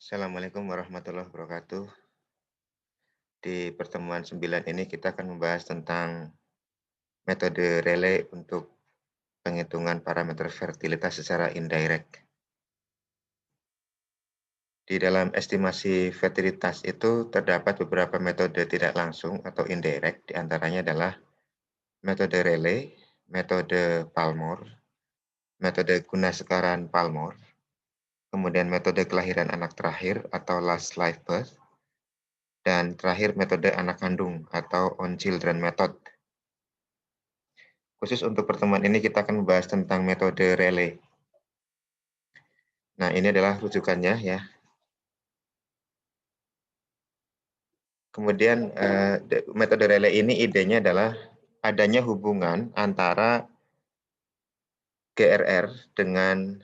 Assalamualaikum warahmatullahi wabarakatuh. Di pertemuan 9 ini kita akan membahas tentang metode relay untuk penghitungan parameter fertilitas secara indirect. Di dalam estimasi fertilitas itu terdapat beberapa metode tidak langsung atau indirect, diantaranya adalah metode relay, metode Palmore, metode guna sekaran Palmore, kemudian metode kelahiran anak terakhir atau last live birth, dan terakhir metode anak kandung atau on children method. Khusus untuk pertemuan ini kita akan membahas tentang metode relay. Nah, ini adalah rujukannya ya. Kemudian metode relay ini idenya adalah adanya hubungan antara GRR dengan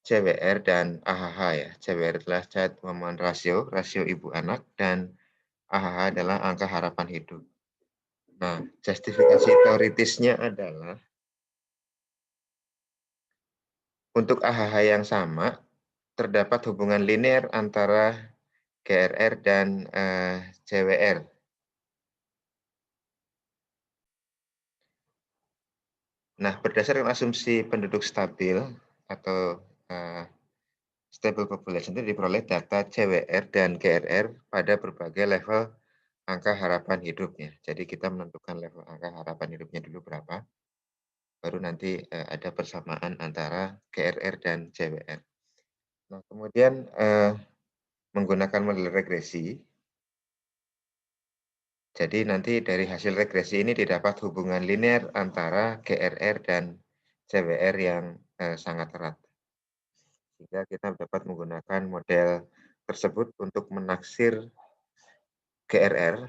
CWR dan AHH ya. CWR adalah child woman ratio, rasio ibu anak, dan AHH adalah angka harapan hidup. Nah, justifikasi teoritisnya adalah untuk AHH yang sama, terdapat hubungan linear antara GRR dan CWR. Nah, berdasarkan asumsi penduduk stabil atau stable population itu diperoleh data CWR dan GRR pada berbagai level angka harapan hidupnya. Jadi kita menentukan level angka harapan hidupnya dulu berapa, baru nanti ada persamaan antara GRR dan CWR. Nah, kemudian menggunakan model regresi, jadi nanti dari hasil regresi ini didapat hubungan linear antara GRR dan CWR yang sangat erat. Sehingga kita dapat menggunakan model tersebut untuk menaksir GRR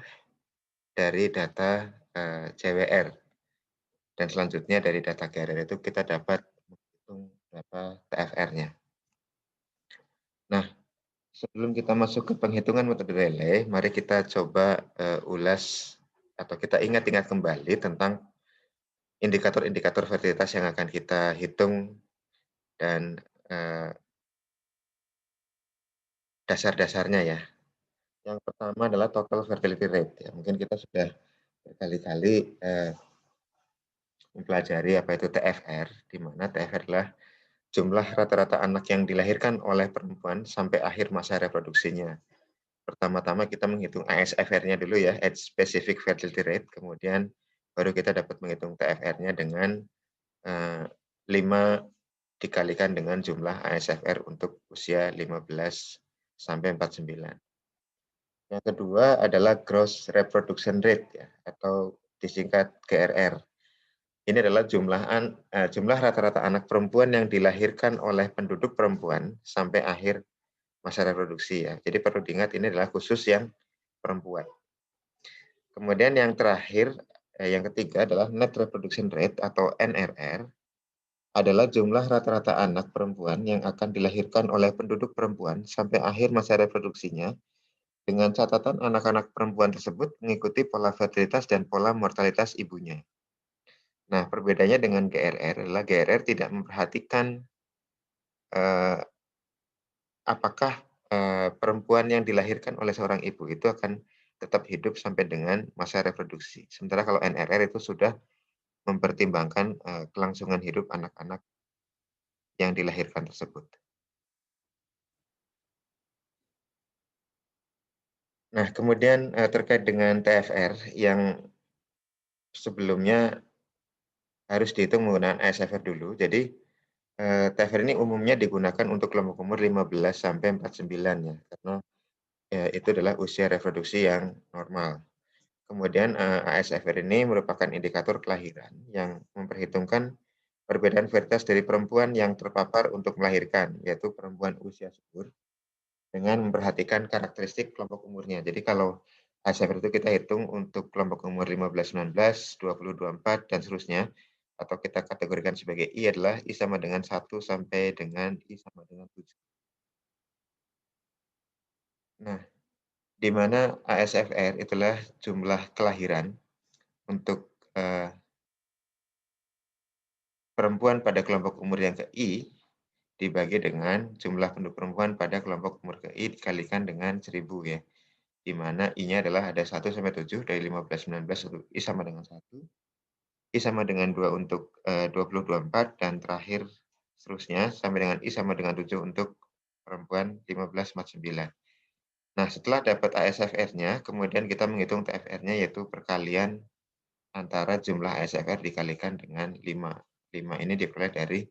dari data CWR. Dan selanjutnya dari data GRR itu kita dapat menghitung berapa TFR-nya. Nah, sebelum kita masuk ke penghitungan metode relay, mari kita coba ulas atau kita ingat-ingat kembali tentang indikator-indikator fertilitas yang akan kita hitung dan dasar-dasarnya ya. Yang pertama adalah total fertility rate ya. Mungkin kita sudah berkali-kali mempelajari apa itu TFR, di mana TFR adalah jumlah rata-rata anak yang dilahirkan oleh perempuan sampai akhir masa reproduksinya. Pertama-tama kita menghitung ASFR-nya dulu ya, age specific fertility rate, kemudian baru kita dapat menghitung TFR-nya dengan 5 dikalikan dengan jumlah ASFR untuk usia 15 sampai 49. Yang kedua adalah gross reproduction rate ya, atau disingkat GRR. Ini adalah jumlah rata-rata anak perempuan yang dilahirkan oleh penduduk perempuan sampai akhir masa reproduksi ya. Jadi perlu diingat ini adalah khusus yang perempuan. Kemudian yang terakhir, yang ketiga adalah net reproduction rate atau NRR, adalah jumlah rata-rata anak perempuan yang akan dilahirkan oleh penduduk perempuan sampai akhir masa reproduksinya, dengan catatan anak-anak perempuan tersebut mengikuti pola fertilitas dan pola mortalitas ibunya. Nah, perbedaannya dengan GRR adalah GRR tidak memperhatikan apakah perempuan yang dilahirkan oleh seorang ibu itu akan tetap hidup sampai dengan masa reproduksi. Sementara kalau NRR itu sudah mempertimbangkan kelangsungan hidup anak-anak yang dilahirkan tersebut. Nah, kemudian terkait dengan TFR yang sebelumnya harus dihitung menggunakan ASFR dulu. Jadi TFR ini umumnya digunakan untuk kelompok umur 15 sampai 49 ya, karena itu adalah usia reproduksi yang normal. Kemudian ASFR ini merupakan indikator kelahiran yang memperhitungkan perbedaan fertilitas dari perempuan yang terpapar untuk melahirkan, yaitu perempuan usia subur, dengan memperhatikan karakteristik kelompok umurnya. Jadi kalau ASFR itu kita hitung untuk kelompok umur 15, 19, 20, 24, dan seterusnya, atau kita kategorikan sebagai I adalah I sama dengan 1 sampai dengan I sama dengan 7. Nah, di mana ASFR itulah jumlah kelahiran untuk perempuan pada kelompok umur yang ke I, dibagi dengan jumlah penduduk perempuan pada kelompok umur KI dikalikan dengan 1000 ya. Di mana I-nya adalah ada 1 sampai 7 dari 15, 19 untuk I sama dengan 1, I sama dengan 2 untuk 20, 24 dan terakhir seterusnya sampai dengan I sama dengan 7 untuk perempuan 15, 49. Nah, setelah dapat ASFR-nya, kemudian kita menghitung TFR-nya yaitu perkalian antara jumlah ASFR dikalikan dengan 5. 5 ini diperoleh dari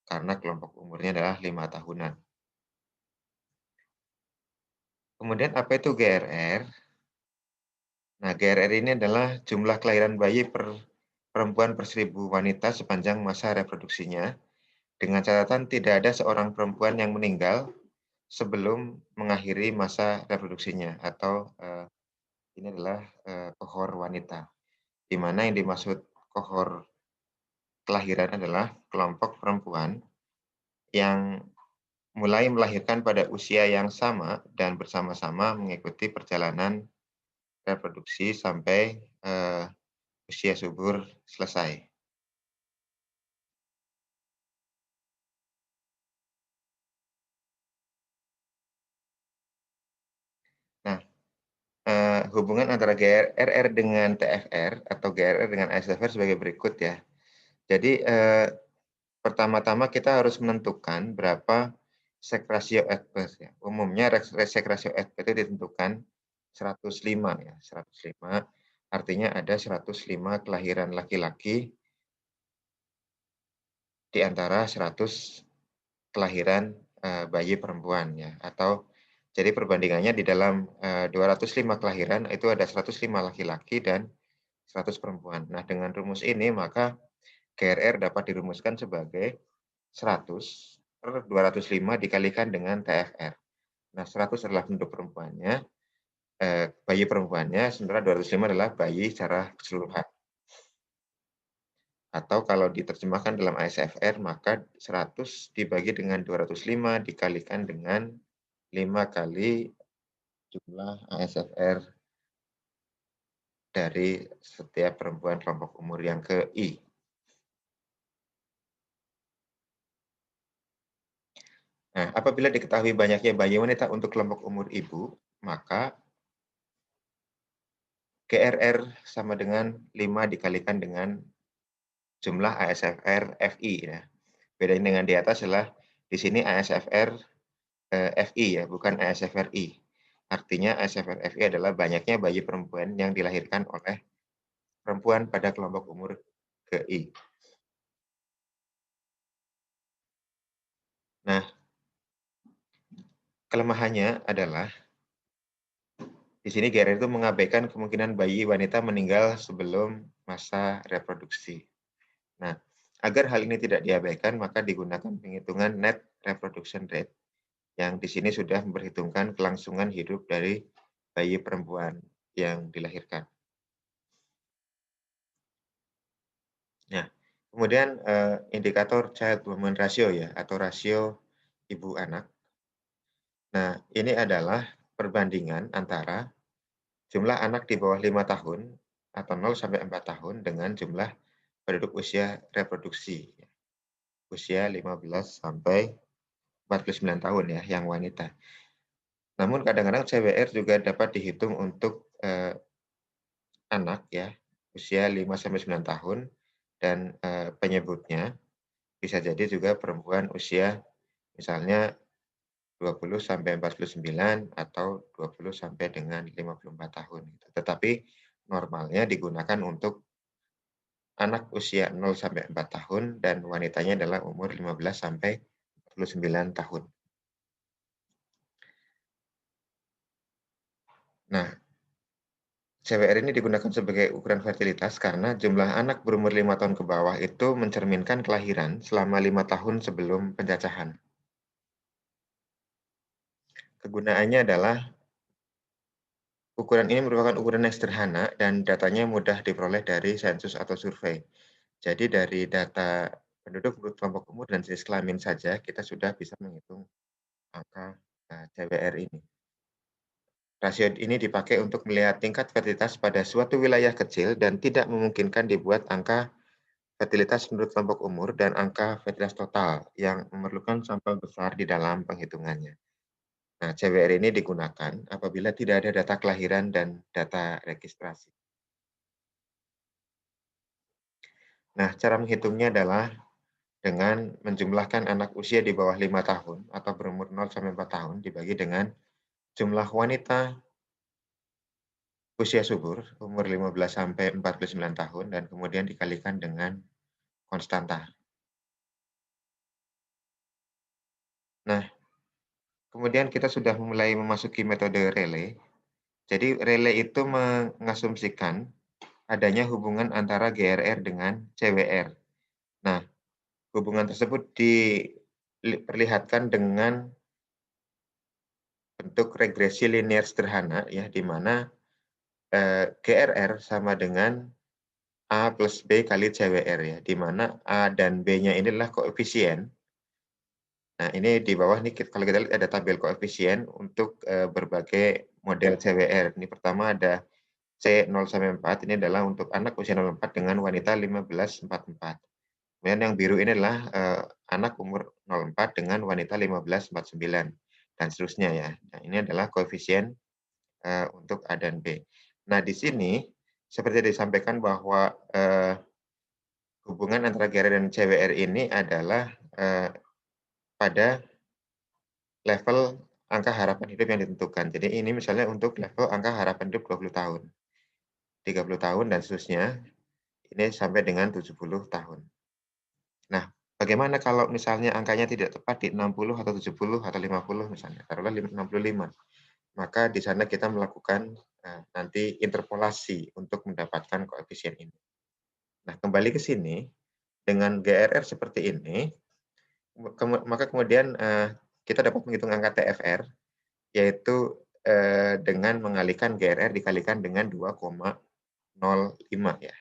karena kelompok umurnya adalah 5 tahunan. Kemudian apa itu GRR? Nah, GRR ini adalah jumlah kelahiran bayi per perempuan per 1000 wanita sepanjang masa reproduksinya, dengan catatan tidak ada seorang perempuan yang meninggal sebelum mengakhiri masa reproduksinya atau ini adalah kohor wanita, di mana yang dimaksud kohor kelahiran adalah kelompok perempuan yang mulai melahirkan pada usia yang sama dan bersama-sama mengikuti perjalanan reproduksi sampai usia subur selesai. Nah, hubungan antara GRR dengan TFR atau GRR dengan ASFR sebagai berikut ya. Jadi, pertama-tama kita harus menentukan berapa sek rasio at birth ya. Umumnya sek rasio at birth itu ditentukan 105 ya, 105 artinya ada 105 kelahiran laki-laki di antara 100 kelahiran, bayi perempuan ya, atau jadi perbandingannya di dalam, 205 kelahiran itu ada 105 laki-laki dan 100 perempuan. Nah, dengan rumus ini maka GRR dapat dirumuskan sebagai 100 per 205 dikalikan dengan TFR. Nah, 100 adalah penduduk perempuannya, bayi perempuannya, sementara 205 adalah bayi secara keseluruhan. Atau kalau diterjemahkan dalam ASFR, maka 100 dibagi dengan 205 dikalikan dengan 5 kali jumlah ASFR dari setiap perempuan kelompok umur yang ke I. Nah, apabila diketahui banyaknya bayi wanita untuk kelompok umur ibu, maka GRR sama dengan 5 dikalikan dengan jumlah ASFR FI ya. Bedanya dengan di atas adalah di sini ASFR FI ya, bukan ASFRI. Artinya ASFR FI adalah banyaknya bayi perempuan yang dilahirkan oleh perempuan pada kelompok umur GI. Nah, kelemahannya adalah di sini GRR itu mengabaikan kemungkinan bayi wanita meninggal sebelum masa reproduksi. Nah, agar hal ini tidak diabaikan, maka digunakan penghitungan net reproduction rate yang di sini sudah memperhitungkan kelangsungan hidup dari bayi perempuan yang dilahirkan. Nah, kemudian indikator child woman ratio ya atau rasio ibu anak. Nah, ini adalah perbandingan antara jumlah anak di bawah 5 tahun atau 0 sampai 4 tahun dengan jumlah penduduk usia reproduksi, usia 15 sampai 49 tahun ya, yang wanita. Namun kadang-kadang CWR juga dapat dihitung untuk anak ya, usia 5 sampai 9 tahun dan penyebutnya bisa jadi juga perempuan usia misalnya 20 sampai 49 atau 20 sampai dengan 54 tahun gitu. Tetapi normalnya digunakan untuk anak usia 0 sampai 4 tahun dan wanitanya adalah umur 15 sampai 49 tahun. Nah, CWR ini digunakan sebagai ukuran fertilitas karena jumlah anak berumur 5 tahun ke bawah itu mencerminkan kelahiran selama 5 tahun sebelum pencacahan. Kegunaannya adalah ukuran ini merupakan ukuran yang sederhana dan datanya mudah diperoleh dari sensus atau survei. Jadi dari data penduduk kelompok umur dan jenis kelamin saja kita sudah bisa menghitung angka CWR ini. Rasio ini dipakai untuk melihat tingkat fertilitas pada suatu wilayah kecil dan tidak memungkinkan dibuat angka fertilitas menurut kelompok umur, dan angka fertilitas total yang memerlukan sampel besar di dalam penghitungannya. Nah, CWR ini digunakan apabila tidak ada data kelahiran dan data registrasi. Nah, cara menghitungnya adalah dengan menjumlahkan anak usia di bawah 5 tahun atau berumur 0 sampai 4 tahun dibagi dengan jumlah wanita usia subur umur 15 sampai 49 tahun dan kemudian dikalikan dengan konstanta. Nah, kemudian kita sudah mulai memasuki metode relay. Jadi relay itu mengasumsikan adanya hubungan antara GRR dengan CWR. Nah, hubungan tersebut diperlihatkan dengan bentuk regresi linear sederhana ya, di mana GRR sama dengan A plus B kali CWR ya, di mana A dan B-nya ini adalah koefisien. Nah, ini di bawah nih kalau kita lihat ada tabel koefisien untuk berbagai model CWR. Ini pertama ada C0 sampai 4, ini adalah untuk anak usia 0-4 dengan wanita 15-44. Kemudian yang biru ini adalah anak umur 0-4 dengan wanita 15-49 dan seterusnya ya. Nah, ini adalah koefisien untuk A dan B. Nah, di sini seperti disampaikan bahwa hubungan antara GRR dan CWR ini adalah pada level angka harapan hidup yang ditentukan. Jadi ini misalnya untuk level angka harapan hidup 20 tahun, 30 tahun dan seterusnya, ini sampai dengan 70 tahun. Nah, bagaimana kalau misalnya angkanya tidak tepat di 60 atau 70 atau 50 misalnya, taruhlah 65. Maka di sana kita melakukan nanti interpolasi untuk mendapatkan koefisien ini. Nah, kembali ke sini, dengan GRR seperti ini, maka kemudian kita dapat menghitung angka TFR, yaitu dengan mengalihkan GRR dikalikan dengan 2,05 ya.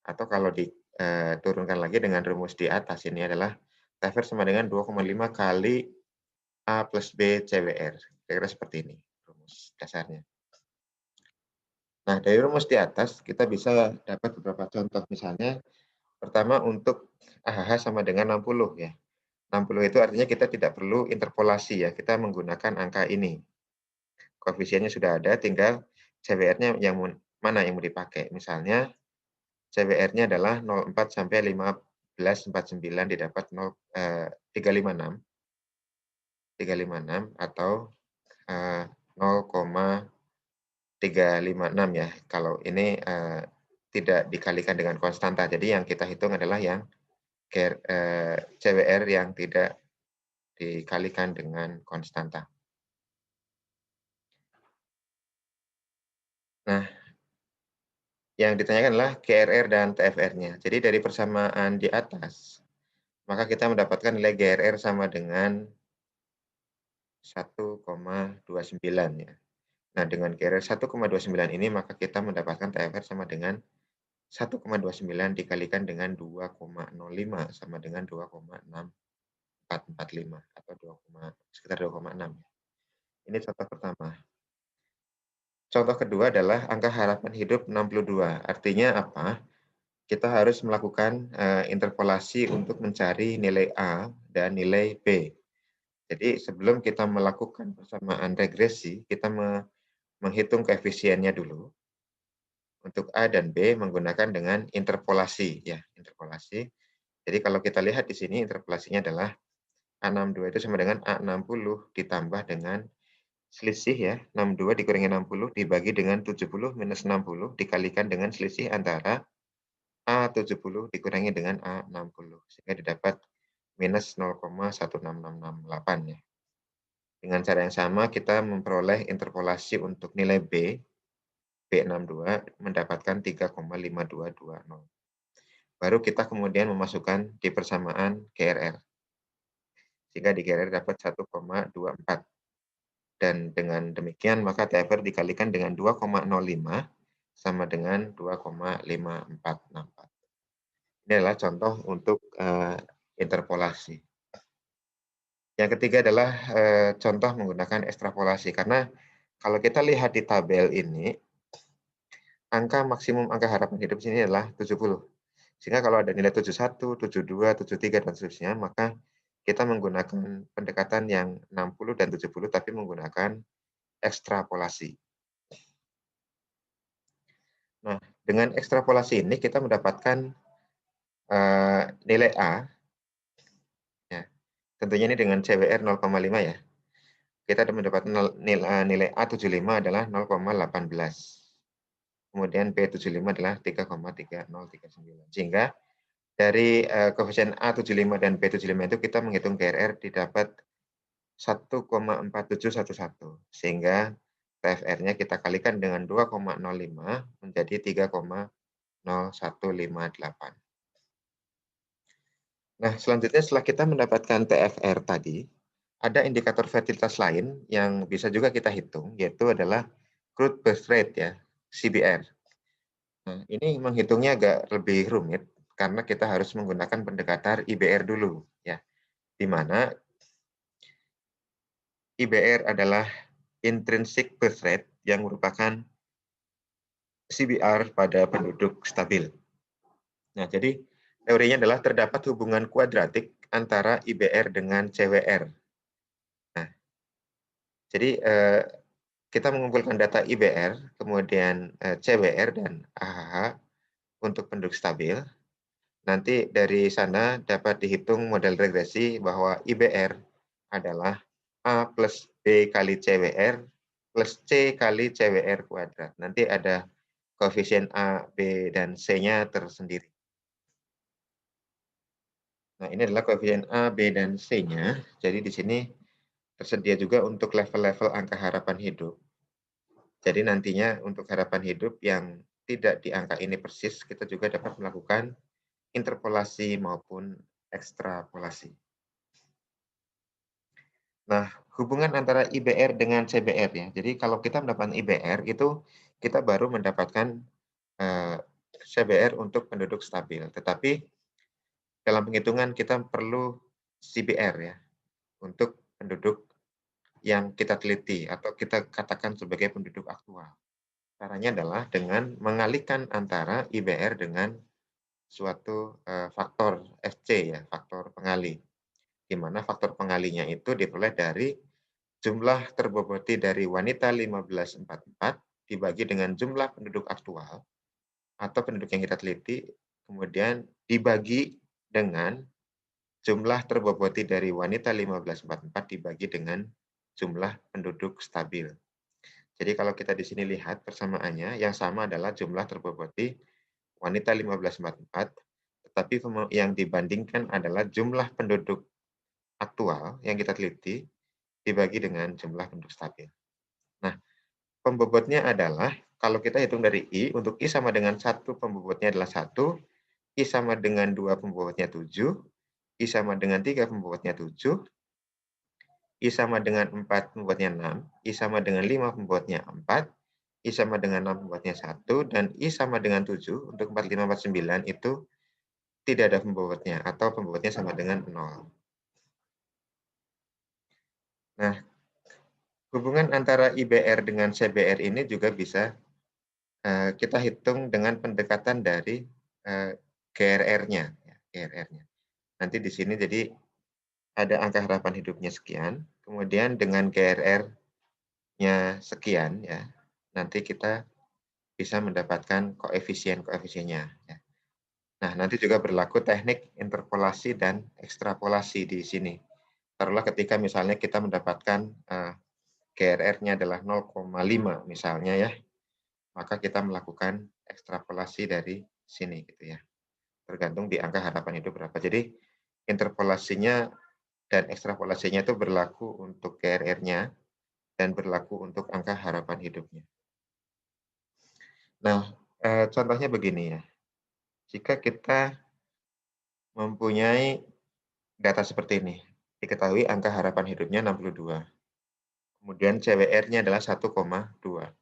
Atau kalau diturunkan lagi dengan rumus di atas ini adalah TFR sama dengan 2,5 kali A plus B CWR. Kira-kira seperti ini rumus dasarnya. Nah, dari rumus di atas kita bisa dapat beberapa contoh. Misalnya, pertama untuk AHH sama dengan 60 ya. 60 itu artinya kita tidak perlu interpolasi ya, kita menggunakan angka ini. Koefisiennya sudah ada, tinggal CWR-nya yang mana yang mau dipakai. Misalnya CWR-nya adalah 0,4 sampai 15,49 didapat 356 atau 0,356 ya. Kalau ini tidak dikalikan dengan konstanta. Jadi yang kita hitung adalah yang CWR yang tidak dikalikan dengan konstanta. Nah, yang ditanyakan adalah GRR dan TFR-nya. Jadi dari persamaan di atas, maka kita mendapatkan nilai GRR sama dengan 1,29 ya. Nah, dengan GRR 1,29 ini maka kita mendapatkan TFR sama dengan 1,29 dikalikan dengan 2,05 sama dengan 2,6445 atau sekitar 2,6 ya. Ini contoh pertama. Contoh kedua adalah angka harapan hidup 62. Artinya apa? Kita harus melakukan interpolasi untuk mencari nilai A dan nilai B. Jadi sebelum kita melakukan persamaan regresi, kita menghitung koefisiennya dulu. Untuk A dan B menggunakan dengan interpolasi ya, interpolasi. Jadi kalau kita lihat di sini interpolasinya adalah A62 itu sama dengan A60 ditambah dengan selisih ya, 62 dikurangi 60 dibagi dengan 70 minus 60 dikalikan dengan selisih antara A70 dikurangi dengan A60 sehingga didapat minus 0,16668 ya. Dengan cara yang sama kita memperoleh interpolasi untuk nilai B62 mendapatkan 3,5220. Baru kita kemudian memasukkan di persamaan GRR. Sehingga di GRR dapat 1,24. Dan dengan demikian maka TFR dikalikan dengan 2,05 sama dengan 2,5464. Ini adalah contoh untuk interpolasi. Yang ketiga adalah contoh menggunakan ekstrapolasi. Karena kalau kita lihat di tabel ini, angka maksimum angka harapan hidup sini adalah 70. Sehingga kalau ada nilai 71, 72, 73, dan seterusnya, maka kita menggunakan pendekatan yang 60 dan 70, tapi menggunakan ekstrapolasi. Nah, dengan ekstrapolasi ini kita mendapatkan nilai A, ya, tentunya ini dengan CWR 0,5 ya. Kita mendapatkan nilai A75 adalah 0,18. Kemudian B75 adalah 3,3039. Sehingga dari koefisien A75 dan B75 itu kita menghitung GRR didapat 1,4711. Sehingga TFR-nya kita kalikan dengan 2,05 menjadi 3,0158. Nah, selanjutnya setelah kita mendapatkan TFR tadi, ada indikator fertilitas lain yang bisa juga kita hitung, yaitu adalah crude birth rate ya, CBR. Nah, ini menghitungnya agak lebih rumit karena kita harus menggunakan pendekatan IBR dulu ya. Di mana IBR adalah intrinsic birth rate yang merupakan CBR pada penduduk stabil. Nah, jadi teorinya adalah terdapat hubungan kuadratik antara IBR dengan CWR. Nah, jadi kita mengumpulkan data IBR, kemudian CWR dan AHH untuk penduduk stabil. Nanti dari sana dapat dihitung model regresi bahwa IBR adalah A plus B kali CWR plus C kali CWR kuadrat. Nanti ada koefisien A, B, dan C-nya tersendiri. Nah, ini adalah koefisien A, B, dan C-nya. Jadi di sini tersedia juga untuk level-level angka harapan hidup. Jadi nantinya untuk harapan hidup yang tidak di angka ini persis, kita juga dapat melakukan interpolasi maupun ekstrapolasi. Nah, hubungan antara IBR dengan CBR ya. Jadi kalau kita mendapatkan IBR itu kita baru mendapatkan CBR untuk penduduk stabil. Tetapi dalam penghitungan kita perlu CBR ya untuk penduduk yang kita teliti atau kita katakan sebagai penduduk aktual. Caranya adalah dengan mengalihkan antara IBR dengan suatu faktor FC ya, faktor pengalih. Di mana faktor pengalihnya itu diperoleh dari jumlah terboboti dari wanita 1544 dibagi dengan jumlah penduduk aktual atau penduduk yang kita teliti, kemudian dibagi dengan jumlah terboboti dari wanita 1544 dibagi dengan jumlah penduduk stabil. Jadi kalau kita di sini lihat persamaannya, yang sama adalah jumlah terboboti wanita 1544, tetapi yang dibandingkan adalah jumlah penduduk aktual yang kita teliti dibagi dengan jumlah penduduk stabil. Nah, pembobotnya adalah kalau kita hitung dari I, untuk I sama dengan 1, pembobotnya adalah 1, I sama dengan 2, pembobotnya 7, I sama dengan 3, pembobotnya 7, I sama dengan 4, pembobotnya 6, I sama dengan 5, pembobotnya 4, I sama dengan 6, pembobotnya 1, dan I sama dengan 7, untuk 4, 5, 4, 9 itu tidak ada pembobotnya, atau pembobotnya sama dengan 0. Nah, hubungan antara IBR dengan CBR ini juga bisa kita hitung dengan pendekatan dari GRR-nya. GRR-nya. Nanti di sini jadi ada angka harapan hidupnya sekian, kemudian dengan GRR-nya sekian, ya, nanti kita bisa mendapatkan koefisien-koefisiennya. Ya. Nah, nanti juga berlaku teknik interpolasi dan ekstrapolasi di sini. Taruhlah ketika misalnya kita mendapatkan GRR-nya adalah 0,5 misalnya ya, maka kita melakukan ekstrapolasi dari sini gitu ya. Tergantung di angka harapan hidup berapa. Jadi interpolasinya dan ekstrapolasinya itu berlaku untuk GRR-nya dan berlaku untuk angka harapan hidupnya. Nah, contohnya begini ya. Jika kita mempunyai data seperti ini, diketahui angka harapan hidupnya 62. Kemudian CWR-nya adalah 1,2.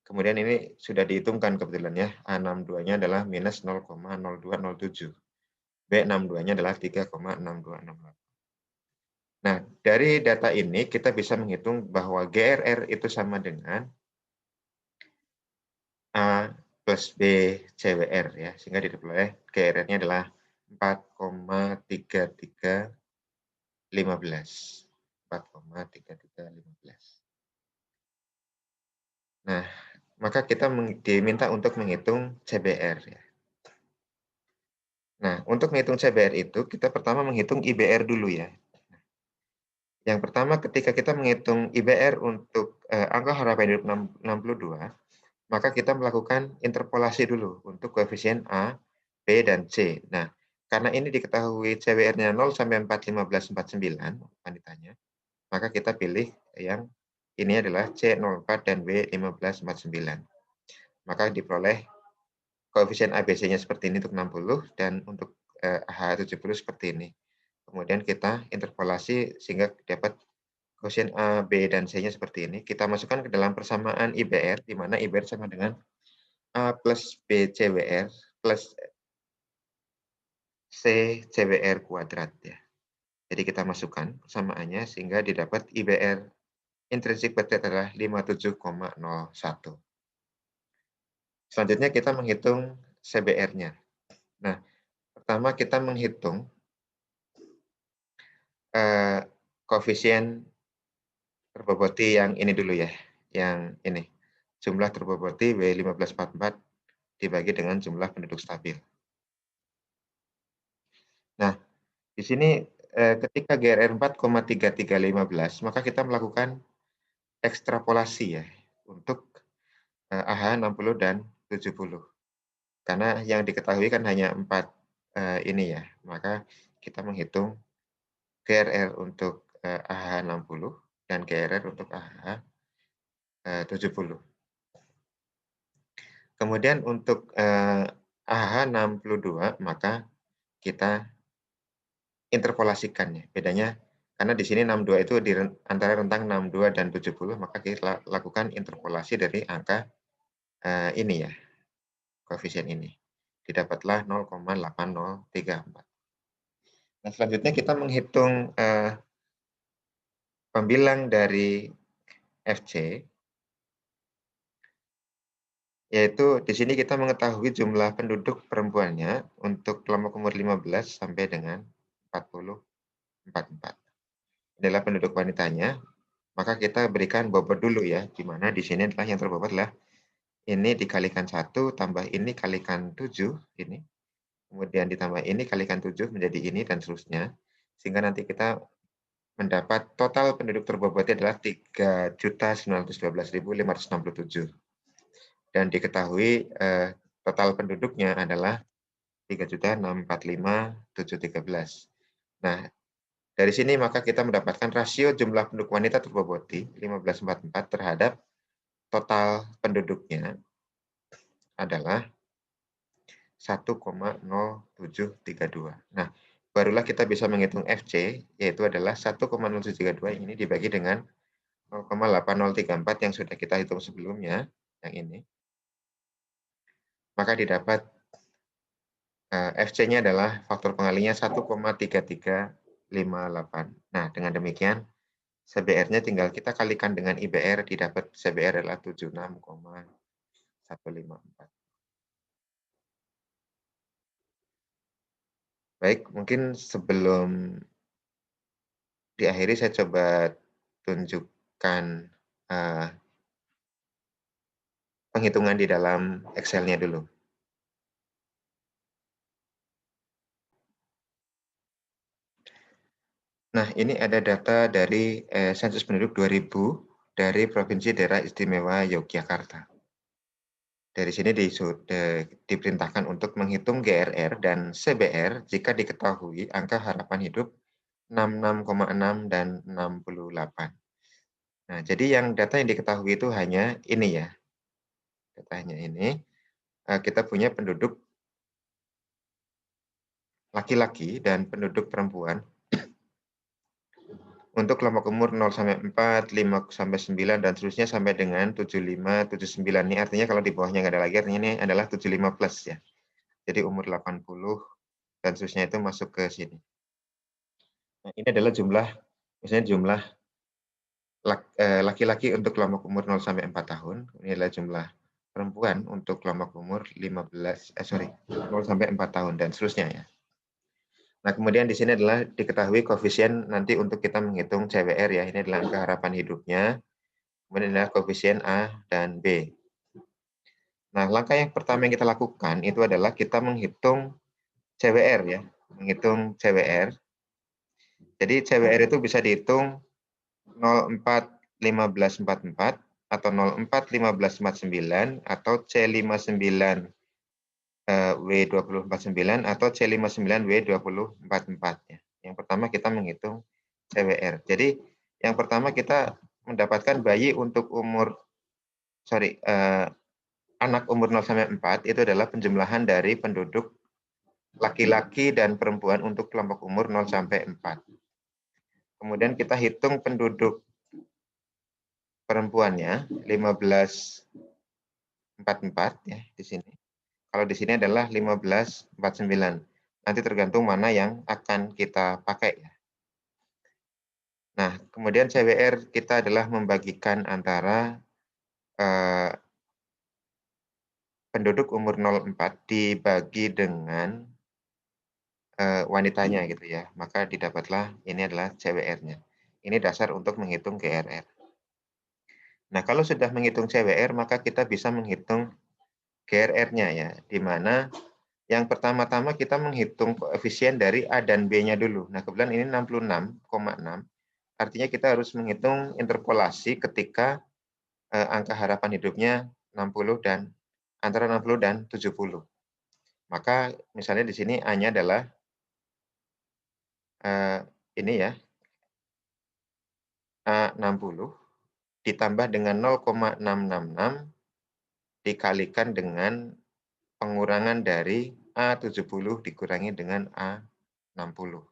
Kemudian ini sudah dihitungkan kebetulan ya, A62-nya adalah minus 0,0207. B62-nya adalah 3,6268. Nah, dari data ini kita bisa menghitung bahwa GRR itu sama dengan A plus plus B CWR ya, sehingga diperoleh GRR-nya adalah 4,3315. 4,3315. Nah, maka kita diminta untuk menghitung CBR ya. Nah, untuk menghitung CBR itu kita pertama menghitung IBR dulu ya. Yang pertama ketika kita menghitung IBR untuk angka harapan hidup 62, maka kita melakukan interpolasi dulu untuk koefisien A, B, dan C. Nah, karena ini diketahui CWR-nya 0 sampai 4,1549 wanitanya, maka kita pilih yang ini adalah C04 dan W1549. Maka diperoleh koefisien ABC-nya seperti ini untuk 60 dan untuk AH70 seperti ini. Kemudian kita interpolasi sehingga dapat koefisien A, B, dan C-nya seperti ini. Kita masukkan ke dalam persamaan IBR, di mana IBR sama dengan A plus B CWR plus C CWR kuadrat ya. Jadi kita masukkan persamaannya sehingga didapat IBR intrinsic berarti adalah 57,01. Selanjutnya kita menghitung CBR-nya. Nah, pertama kita menghitung koefisien terboboti yang ini dulu ya, yang ini. Jumlah terboboti W1544 dibagi dengan jumlah penduduk stabil. Nah, di sini ketika GRR 4,3315, maka kita melakukan ekstrapolasi ya untuk AH 60 dan 70. Karena yang diketahui kan hanya 4 ini ya, maka kita menghitung GRR untuk AH 60 dan GRR untuk AH 70. Kemudian untuk AH 62 maka kita interpolasikan ya. Bedanya karena di sini 62 itu di antara rentang 62 dan 70, maka kita lakukan interpolasi dari angka ini ya, koefisien ini. Didapatlah 0,8034. Nah, selanjutnya kita menghitung pembilang dari FC, yaitu di sini kita mengetahui jumlah penduduk perempuannya untuk kelompok umur 15 sampai dengan 44. Inilah penduduk wanitanya, maka kita berikan bobot dulu ya, di mana di sini adalah yang terbobot adalah ini dikalikan 1 tambah ini kalikan 7 ini. Kemudian ditambah ini kalikan 7 menjadi ini dan seterusnya. Sehingga nanti kita mendapat total penduduk terbobotnya adalah 3.912.567. Dan diketahui total penduduknya adalah 3.645.713. Nah, dari sini maka kita mendapatkan rasio jumlah penduduk wanita terboboti 1544 terhadap total penduduknya adalah 1,0732. Nah, barulah kita bisa menghitung FC, yaitu adalah 1,0732 ini dibagi dengan 0,8034 yang sudah kita hitung sebelumnya, yang ini. Maka didapat FC-nya adalah faktor pengalinya 1,3358. Nah, dengan demikian CBR-nya tinggal kita kalikan dengan IBR, didapat CBR adalah 76,154. Baik, mungkin sebelum diakhiri saya coba tunjukkan penghitungan di dalam Excel-nya dulu. Nah, ini ada data dari sensus penduduk 2000 dari Provinsi Daerah Istimewa Yogyakarta. Dari sini diperintahkan untuk menghitung GRR dan CBR jika diketahui angka harapan hidup 66,6 dan 68. Nah, jadi yang data yang diketahui itu hanya ini ya. Datanya ini, kita punya penduduk laki-laki dan penduduk perempuan untuk kelompok umur 0 sampai 4, 5 sampai 9, dan seterusnya sampai dengan 75, 79. Ini artinya kalau di bawahnya nggak ada lagi, artinya ini adalah 75 plus ya. Jadi umur 80 dan seterusnya itu masuk ke sini. Nah, ini adalah jumlah, misalnya jumlah laki-laki untuk kelompok umur 0 sampai 4 tahun. Ini adalah jumlah perempuan untuk kelompok umur 0 sampai 4 tahun dan seterusnya ya. Nah, kemudian di sini adalah diketahui koefisien nanti untuk kita menghitung CWR ya. Ini adalah angka harapan hidupnya. Kemudian adalah koefisien A dan B. Nah, langkah yang pertama yang kita lakukan itu adalah kita menghitung CWR ya. Menghitung CWR. Jadi CWR itu bisa dihitung 041544 atau 041549 atau C59 W2049 atau C59W2044 ya. Yang pertama kita menghitung CWR. Jadi yang pertama kita mendapatkan bayi untuk anak umur 0 sampai 4 itu adalah penjumlahan dari penduduk laki-laki dan perempuan untuk kelompok umur 0 sampai 4. Kemudian kita hitung penduduk perempuannya 1544 ya di sini. Kalau di sini adalah 1549. Nanti tergantung mana yang akan kita pakai ya. Nah, kemudian CWR kita adalah membagikan antara penduduk umur 04 dibagi dengan wanitanya gitu ya. Maka didapatlah ini adalah CWR-nya. Ini dasar untuk menghitung GRR. Nah, kalau sudah menghitung CWR, maka kita bisa menghitung GRR-nya ya, di mana yang pertama-tama kita menghitung koefisien dari A dan B-nya dulu. Nah, kebetulan ini 66,6. Artinya kita harus menghitung interpolasi ketika angka harapan hidupnya 60 dan antara 60 dan 70. Maka misalnya di sini A-nya adalah ini ya, A60 ditambah dengan 0,666 dikalikan dengan pengurangan dari A70 dikurangi dengan A60.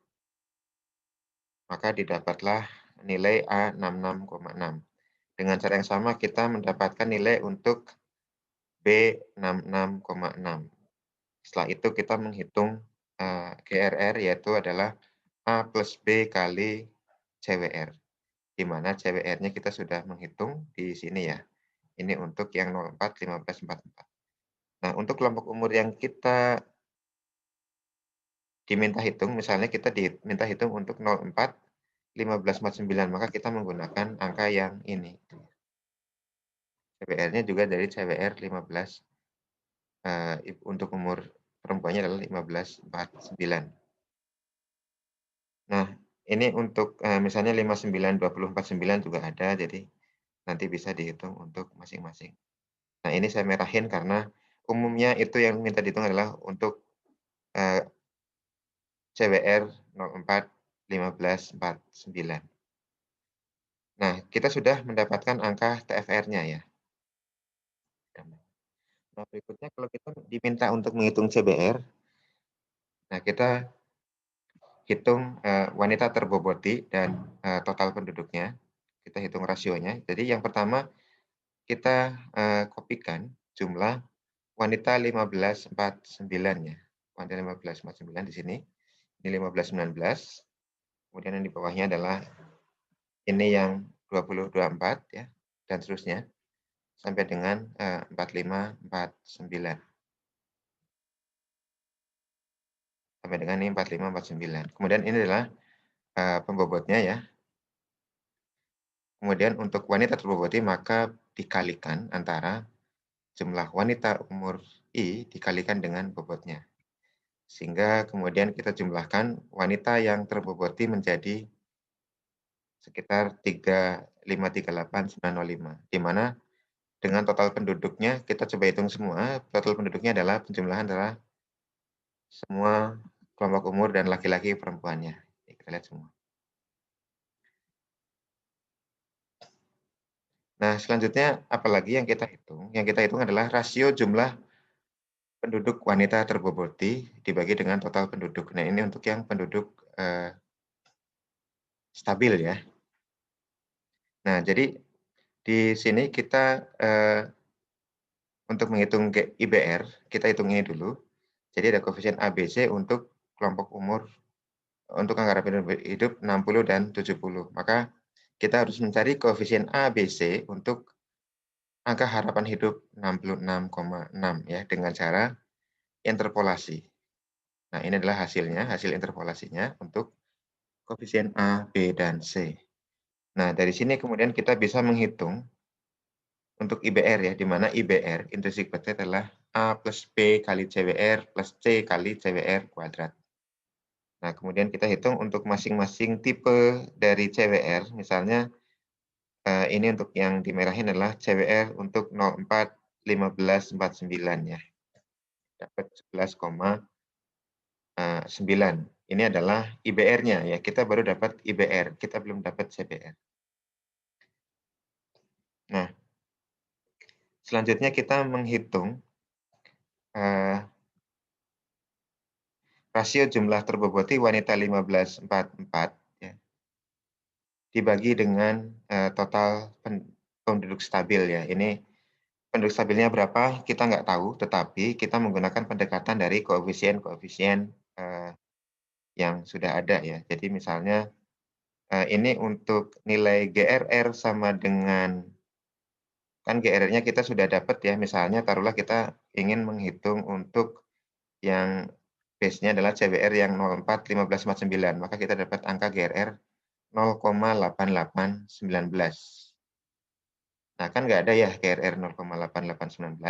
Maka didapatlah nilai A66,6. Dengan cara yang sama kita mendapatkan nilai untuk B66,6. Setelah itu kita menghitung GRR yaitu adalah A plus B kali CWR. Di mana CWR-nya kita sudah menghitung di sini ya. Ini untuk yang 04, 15, 44. Nah, untuk kelompok umur yang kita diminta hitung, misalnya kita diminta hitung untuk 04, 15, 49, maka kita menggunakan angka yang ini. CWR-nya juga dari CWR 15, untuk umur perempuannya adalah 15, 49. Nah, ini untuk misalnya 59, 20, 49 juga ada, jadi nanti bisa dihitung untuk masing-masing. Nah, ini saya merahin karena umumnya itu yang minta dihitung adalah untuk CWR 04, 15, 49. Nah, kita sudah mendapatkan angka TFR-nya ya. Nah, berikutnya kalau kita diminta untuk menghitung CBR, nah kita hitung wanita terboboti dan total penduduknya. Kita hitung rasionya. Jadi yang pertama kita kopikan jumlah wanita 1549 ya. Wanita 1549 di sini. Ini 1519. Kemudian yang di bawahnya adalah ini yang 2024 ya dan seterusnya sampai dengan 4549. Sampai dengan ini 4549. Kemudian ini adalah pembobotnya ya. Kemudian untuk wanita terboboti maka dikalikan antara jumlah wanita umur I dikalikan dengan bobotnya. Sehingga kemudian kita jumlahkan wanita yang terboboti menjadi sekitar 3538905, di mana dengan total penduduknya kita coba hitung semua, total penduduknya adalah penjumlahan antara semua kelompok umur dan laki-laki perempuannya. Kita lihat semua. Nah, selanjutnya apalagi yang kita hitung? Yang kita hitung adalah rasio jumlah penduduk wanita terboboti dibagi dengan total penduduk. Nah, ini untuk yang penduduk stabil ya. Nah, jadi di sini kita untuk menghitung IBR, kita hitung ini dulu. Jadi ada koefisien ABC untuk kelompok umur untuk angka harapan hidup 60 dan 70. Maka kita harus mencari koefisien ABC untuk angka harapan hidup 66,6 ya dengan cara interpolasi. Nah, ini adalah hasilnya, hasil interpolasinya untuk koefisien A, B, dan C. Nah, dari sini kemudian kita bisa menghitung untuk IBR ya, di mana IBR, intrinsic beta adalah A plus B kali CWR plus C kali CWR kuadrat. Nah, kemudian kita hitung untuk masing-masing tipe dari CWR, misalnya ini untuk yang dimerahin adalah CWR untuk 04, 15, 49 ya, dapat 11,9. Ini adalah IBR-nya ya, kita baru dapat IBR, kita belum dapat CBR. Nah, selanjutnya kita menghitung rasio jumlah terboboti wanita 15,44 ya, dibagi dengan total penduduk stabil ya. Ini penduduk stabilnya berapa kita nggak tahu, tetapi kita menggunakan pendekatan dari koefisien-koefisien yang sudah ada ya. Jadi misalnya ini untuk nilai GRR sama dengan, kan GRR-nya kita sudah dapat ya, misalnya taruhlah kita ingin menghitung untuk yang base-nya adalah CWR yang 04, 15, 49, maka kita dapat angka GRR 0,8819. Nah, kan nggak ada ya GRR 0,8819,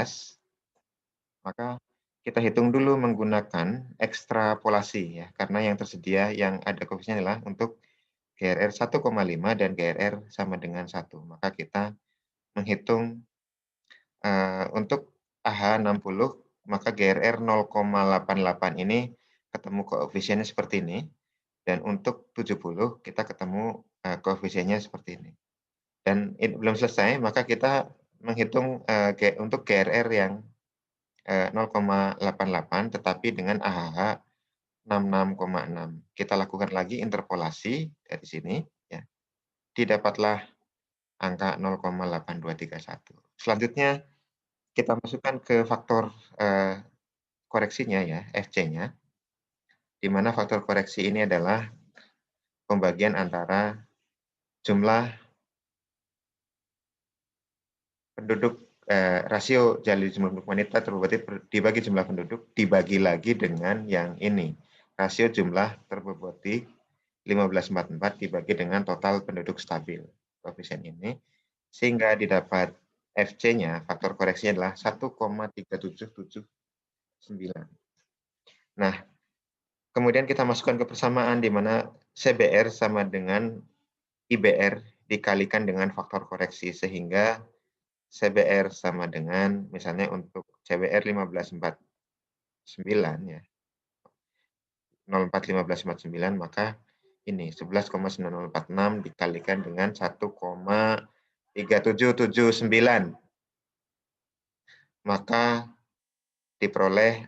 maka kita hitung dulu menggunakan ekstrapolasi ya, karena yang tersedia yang ada koefisiennya adalah untuk GRR 1,5 dan GRR sama dengan 1. Maka kita menghitung untuk AH 60, maka GRR 0,88 ini ketemu koefisiennya seperti ini, dan untuk 70 kita ketemu koefisiennya seperti ini. Dan ini belum selesai, maka kita menghitung untuk GRR yang 0,88 tetapi dengan AHH 66,6. Kita lakukan lagi interpolasi dari sini ya. Didapatlah angka 0,8231. Selanjutnya kita masukkan ke faktor koreksinya ya, FC-nya, di mana faktor koreksi ini adalah pembagian antara jumlah penduduk, rasio jumlah penduduk wanita terboboti dibagi jumlah penduduk, dibagi lagi dengan yang ini, rasio jumlah terboboti 15,44 dibagi dengan total penduduk stabil, koefisien ini, sehingga didapat FC-nya, faktor koreksinya adalah 1,3779. Nah, kemudian kita masukkan ke persamaan di mana CBR sama dengan IBR dikalikan dengan faktor koreksi, sehingga CBR sama dengan misalnya untuk CWR 1549 ya, 04 1549, maka ini 11,9046 dikalikan dengan 1,3779, maka diperoleh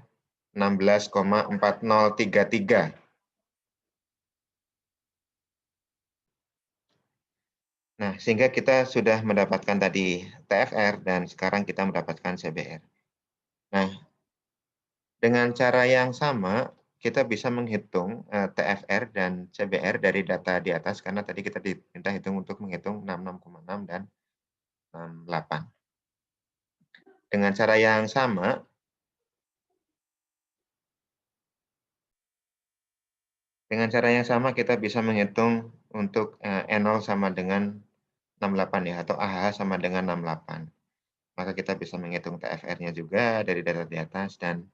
16,4033. Nah, sehingga kita sudah mendapatkan tadi TFR dan sekarang kita mendapatkan CBR. Nah, dengan cara yang sama kita bisa menghitung TFR dan CBR dari data di atas, karena tadi kita diminta hitung untuk menghitung 66,6 dan 68. Dengan cara yang sama kita bisa menghitung untuk E0 sama dengan 68 ya, atau AH sama dengan 68. Maka kita bisa menghitung TFR-nya juga dari data di atas, dan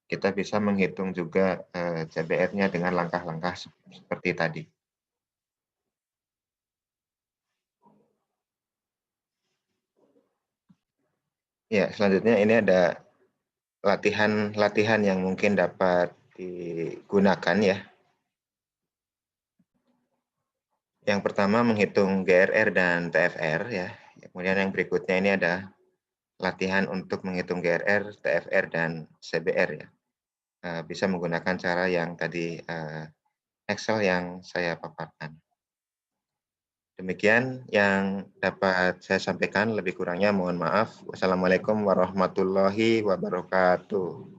kita bisa menghitung juga CBR-nya dengan langkah-langkah seperti tadi. Ya, selanjutnya ini ada latihan yang mungkin dapat digunakan ya. Yang pertama menghitung GRR dan TFR ya. Kemudian yang berikutnya ini ada latihan untuk menghitung GRR, TFR, dan CBR ya. Bisa menggunakan cara yang tadi Excel yang saya paparkan. Demikian yang dapat saya sampaikan, lebih kurangnya mohon maaf. Wassalamualaikum warahmatullahi wabarakatuh.